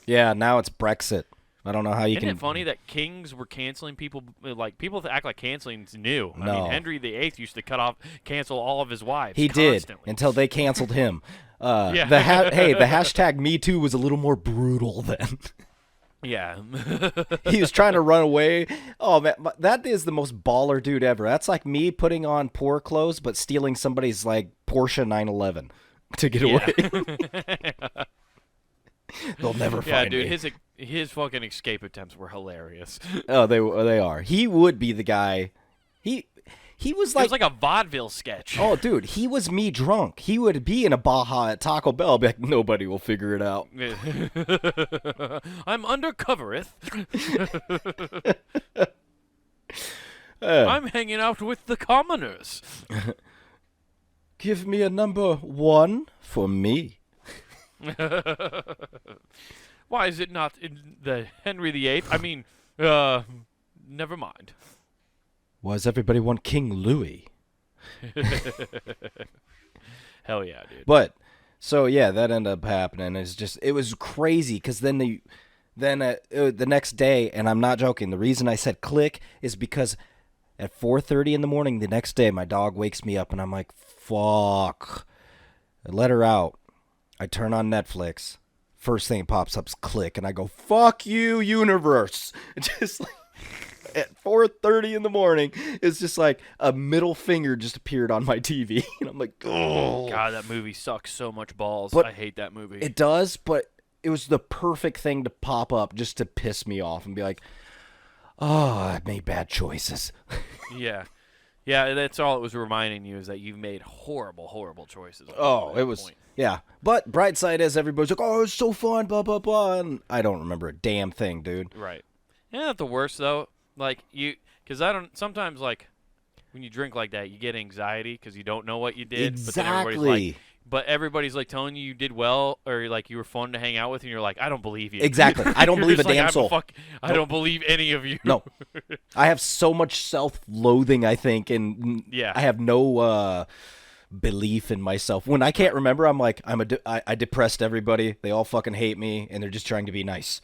Yeah, now it's Brexit. I don't know how you Isn't can. it funny that kings were canceling people? Like people act like canceling's new. I No. mean, Henry VIII used to cancel all of his wives. He constantly. did until they canceled him. Yeah. The hashtag Me Too was a little more brutal then. Yeah. He was trying to run away. Oh man, that is the most baller dude ever. That's like me putting on poor clothes but stealing somebody's like Porsche 911 to get away. They'll never find dude. me. His fucking escape attempts were hilarious. Oh, they are. He would be the guy. He was It like, was like a vaudeville sketch. oh, dude, he was me drunk. He would be in a Baja at Taco Bell, be like, nobody will figure it out. I'm undercovereth. I'm hanging out with the commoners. Give me a number 1 for me. Why is it not in the Henry VIII? I mean, never mind. Why does everybody want King Louis? Hell yeah, dude. But so yeah, that ended up happening. It was crazy because then the next day, and I'm not joking. The reason I said click is because at 4:30 in the morning the next day, my dog wakes me up, and I'm like, fuck. I let her out. I turn on Netflix. First thing that pops up is click, and I go, fuck you, universe. Just like. At 4:30 in the morning, it's just like a middle finger just appeared on my TV, and I'm like, oh God, that movie sucks so much balls. But I hate that movie. it does, but it was the perfect thing to pop up just to piss me off and be like, oh, I made bad choices. Yeah. Yeah, that's all it was reminding you is that you've made horrible, horrible choices. Oh, it was, yeah. But bright side is everybody's like, oh, it's so fun, blah, blah, blah. And I don't remember a damn thing, dude. Right. Isn't that the worst, though? Like, because sometimes, like, when you drink like that, you get anxiety because you don't know what you did. Exactly. But everybody's like telling you did well, or like you were fun to hang out with, and you're like, I don't believe you. Exactly. I don't You're believe a just like, damn I'm soul. I don't believe any of you. No. I have so much self-loathing, I think, and Yeah. I have no belief in myself. When I can't remember, I'm like, I depressed everybody. They all fucking hate me, and they're just trying to be nice.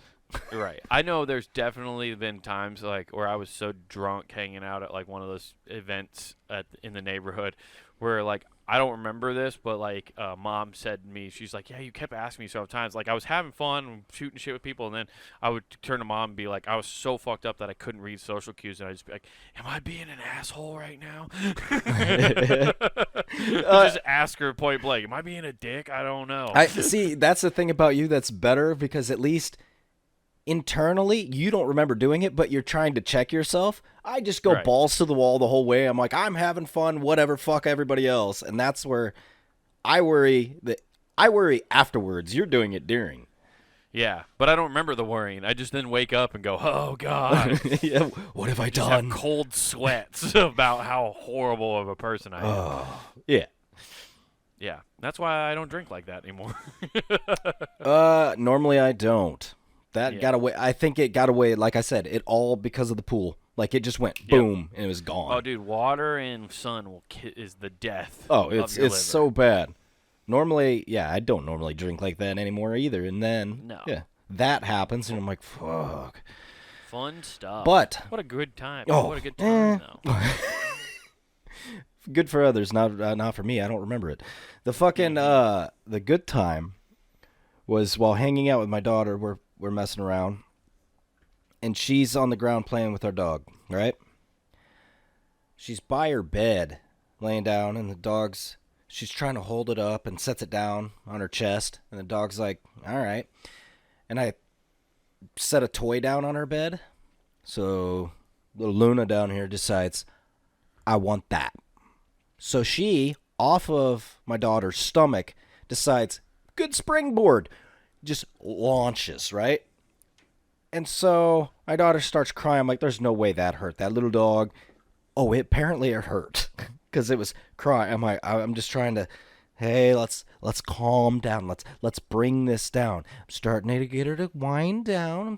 Right. I know there's definitely been times like where I was so drunk hanging out at like one of those events in the neighborhood where like I don't remember this, but like Mom said to me, she's like, yeah, you kept asking me several times. Like I was having fun shooting shit with people, and then I would turn to Mom and be like, I was so fucked up that I couldn't read social cues, and I'd just be like, am I being an asshole right now? Just ask her point blank, am I being a dick? I don't know. I see. That's the thing about you that's better, because at least internally you don't remember doing it, but you're trying to check yourself. I just go Right. balls to the wall the whole way. I'm like, I'm having fun, whatever, fuck everybody else. And that's where I worry afterwards. You're doing it during. Yeah, but I don't remember the worrying. I just then wake up and go, oh God. Yeah, what have I Just done? have cold sweats about how horrible of a person I am. Yeah. Yeah, that's why I don't drink like that anymore. Normally I don't. That Yeah. got away. I think it got away. Like I said, it all because of the pool. Like it just went boom and it was gone. Oh, dude, water and sun is the death. Oh, of it's your liver. so bad. Normally, yeah, I don't normally drink like that anymore either. And then, No. yeah, that happens, and I'm like, fuck. Fun stuff. But what a good time. Oh, What a good time, though. good for others, not for me. I don't remember it. The fucking the good time was while hanging out with my daughter. We're messing around, and she's on the ground playing with our dog. Right? She's by her bed, laying down, and the dog's. She's trying to hold it up and sets it down on her chest, and the dog's like, all right. And I set a toy down on her bed, so little Luna down here decides, I want that. So she, off of my daughter's stomach, decides, good springboard, just launches, right? And so my daughter starts crying. I'm like, there's no way that hurt. That little dog, apparently it hurt. Because it was crying. I'm just trying to, hey, let's calm down. Let's bring this down. I'm starting to get her to wind down.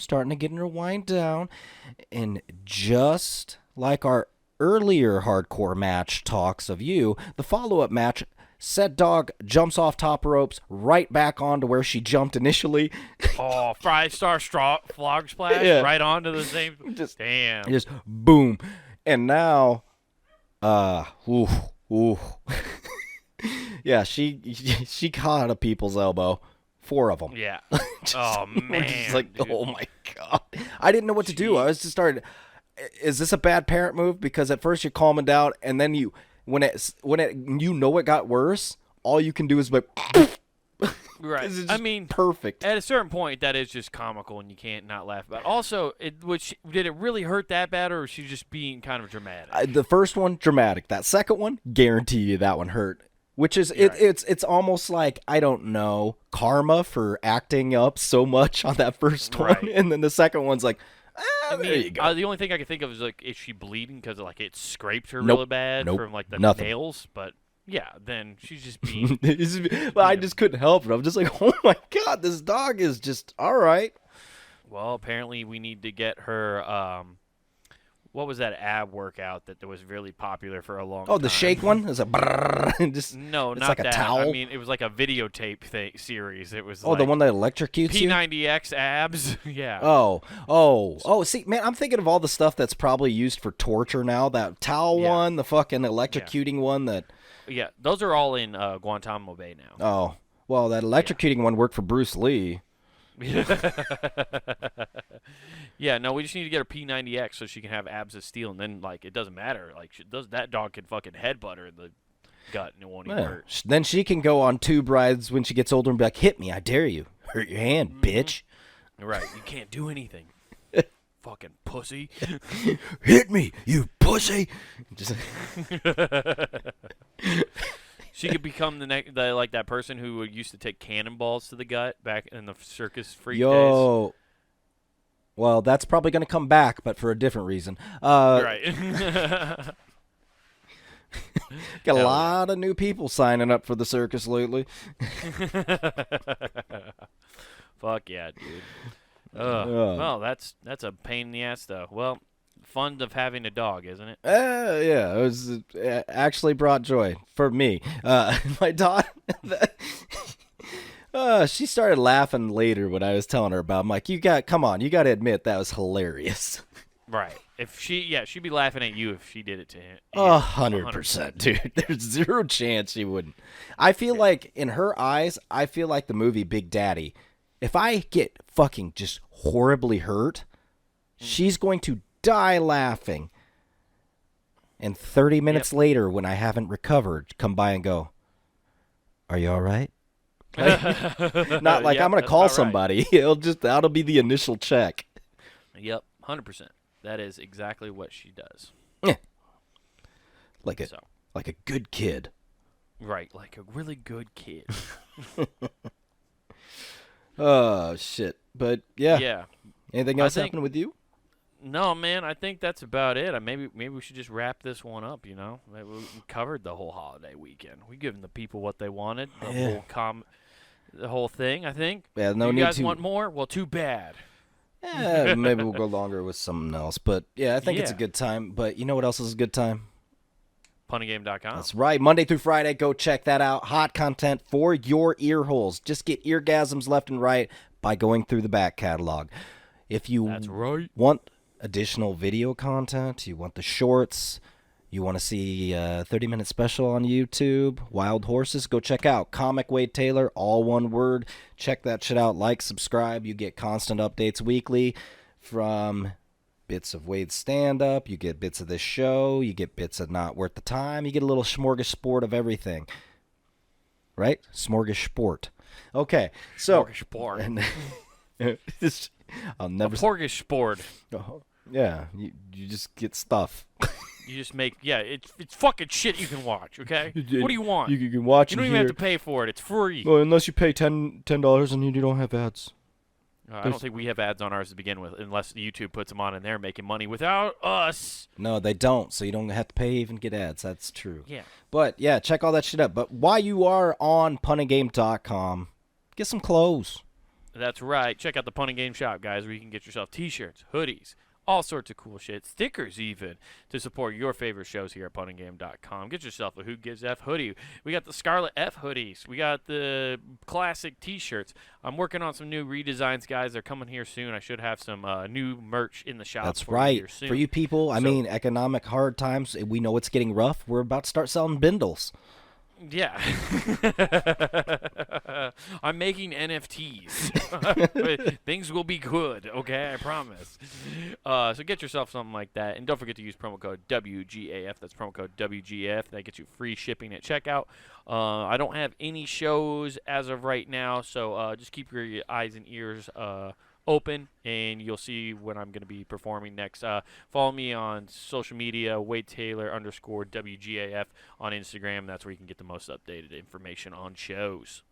And just like our earlier hardcore match talks of you, the follow-up match, said dog jumps off top ropes right back onto where she jumped initially. Oh, 5-star flog splash Yeah. right onto the same. Damn. Just boom. And now... yeah, she caught a people's elbow. 4 of them. Yeah. Just- Oh, we're man. just like, dude. oh my God. I didn't know what to do. I was just started. Is this a bad parent move? Because at first you're calming down, and then when it got worse, all you can do is like, Right. it's just I mean, perfect. at a certain point, that is just comical, and you can't not laugh about it. Also, did it really hurt that bad, or was she just being kind of dramatic? The first one, dramatic. That second one, guarantee you that one hurt. Which is Right. it's almost like, I don't know, karma for acting up so much on that first one, Right. and then the second one's like, I there you mean, go. the only thing I can think of is like, is she bleeding because like it scraped her Nope. really bad Nope. from like the Nothing. nails? But yeah, then she's just being. Well, I just couldn't help it. I'm just like, oh my God, this dog is just all right. Well, apparently we need to get her. What was that ab workout that was really popular for a long time? Oh, the shake one is a brrrr, just No, it's not like a that. towel. I mean, it was like a videotape series. It was oh, like the one that electrocutes you. P90X abs. Yeah. Oh! See, man, I'm thinking of all the stuff that's probably used for torture now. That towel Yeah. one, the fucking electrocuting one. That Yeah, those are all in Guantanamo Bay now. oh, well, that electrocuting one worked for Bruce Lee. Yeah, no, we just need to get her P90X so she can have abs of steel, and then like it doesn't matter. Like that dog can fucking headbutt her in the gut and it won't even Yeah. hurt. Then she can go on tube rides when she gets older and be like, "Hit me, I dare you. Hurt your hand, bitch. Right, you can't do anything. Fucking pussy. Hit me, you pussy." Just She could become like that person who used to take cannonballs to the gut back in the circus freak days. yo. Well, that's probably going to come back, but for a different reason. Right. Got a Hell lot of new people signing up for the circus lately. Fuck yeah, dude. Well, that's a pain in the ass though. Well, fun of having a dog, isn't it? Yeah, it was actually brought joy for me. My daughter, she started laughing later when I was telling her about. I'm like, come on, you got to admit that was hilarious. Right. If she'd be laughing at you if she did it to him. 100%, dude. There's zero chance she wouldn't. I feel like in her eyes, I feel like the movie Big Daddy. If I get fucking just horribly hurt, she's going to die laughing. And 30 minutes later, when I haven't recovered, come by and go, "Are you all right?" Not like I'm going to call somebody. Right. That'll be the initial check. Yep, 100%. That is exactly what she does. Yeah. Like a good kid. Right, like a really good kid. Oh, shit. But, yeah. Yeah. Anything else happen with you? No, man, I think that's about it. Maybe we should just wrap this one up, you know? We covered the whole holiday weekend. We given the people what they wanted, the whole thing, I think. Yeah, no you need guys to... want more? Well, too bad. Yeah, maybe we'll go longer with something else. But, yeah, I think it's a good time. But you know what else is a good time? Punnagame.com. That's right. Monday through Friday, go check that out. Hot content for your ear holes. Just get eargasms left and right by going through the back catalog. If you want additional video content, you want the shorts, you want to see a 30-minute special on YouTube, Wild Horses, go check out Comic Wade Taylor, all one word. Check that shit out. Like, subscribe. You get constant updates weekly from bits of Wade's stand-up. You get bits of this show. You get bits of Not Worth the Time. You get a little smorgasbord of everything. Right? Smorgasbord. Okay. So. Smorgasbord. I'll never. Smorgasbord. Yeah, you just get stuff. You just make it's fucking shit you can watch. Okay, what do you want? You can watch. You don't even have to pay for it. It's free. Well, unless you pay $10 and you don't have ads. I don't think we have ads on ours to begin with, unless YouTube puts them on and they're making money without us. No, they don't. So you don't have to pay even get ads. That's true. Yeah. But yeah, check all that shit up. But while you are on punnagame.com, get some clothes. That's right. Check out the Punning Game shop, guys, where you can get yourself T-shirts, hoodies, all sorts of cool shit, stickers even, to support your favorite shows here at punningame.com. Get yourself a Who Gives F hoodie. We got the Scarlet F hoodies. We got the classic T-shirts. I'm working on some new redesigns, guys. They're coming here soon. I should have some new merch in the shop. That's right. Here soon. For you people, I mean, economic hard times, we know it's getting rough. We're about to start selling bindles. Yeah. I'm making NFTs. Things will be good, okay? I promise. So get yourself something like that. And don't forget to use promo code WGAF. That's promo code WGAF. That gets you free shipping at checkout. I don't have any shows as of right now, so just keep your eyes and ears open, and you'll see when I'm going to be performing next. Follow me on social media, Wade Taylor _WGAF on Instagram. That's where you can get the most updated information on shows.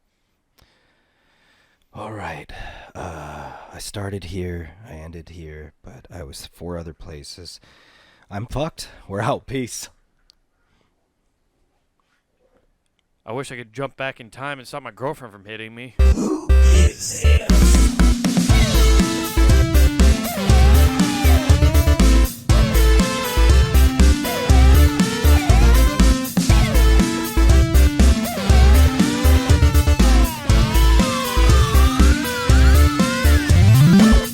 All right. I started here, I ended here, but I was 4 other places. I'm fucked. We're out. Peace. I wish I could jump back in time and stop my girlfriend from hitting me. Who gives a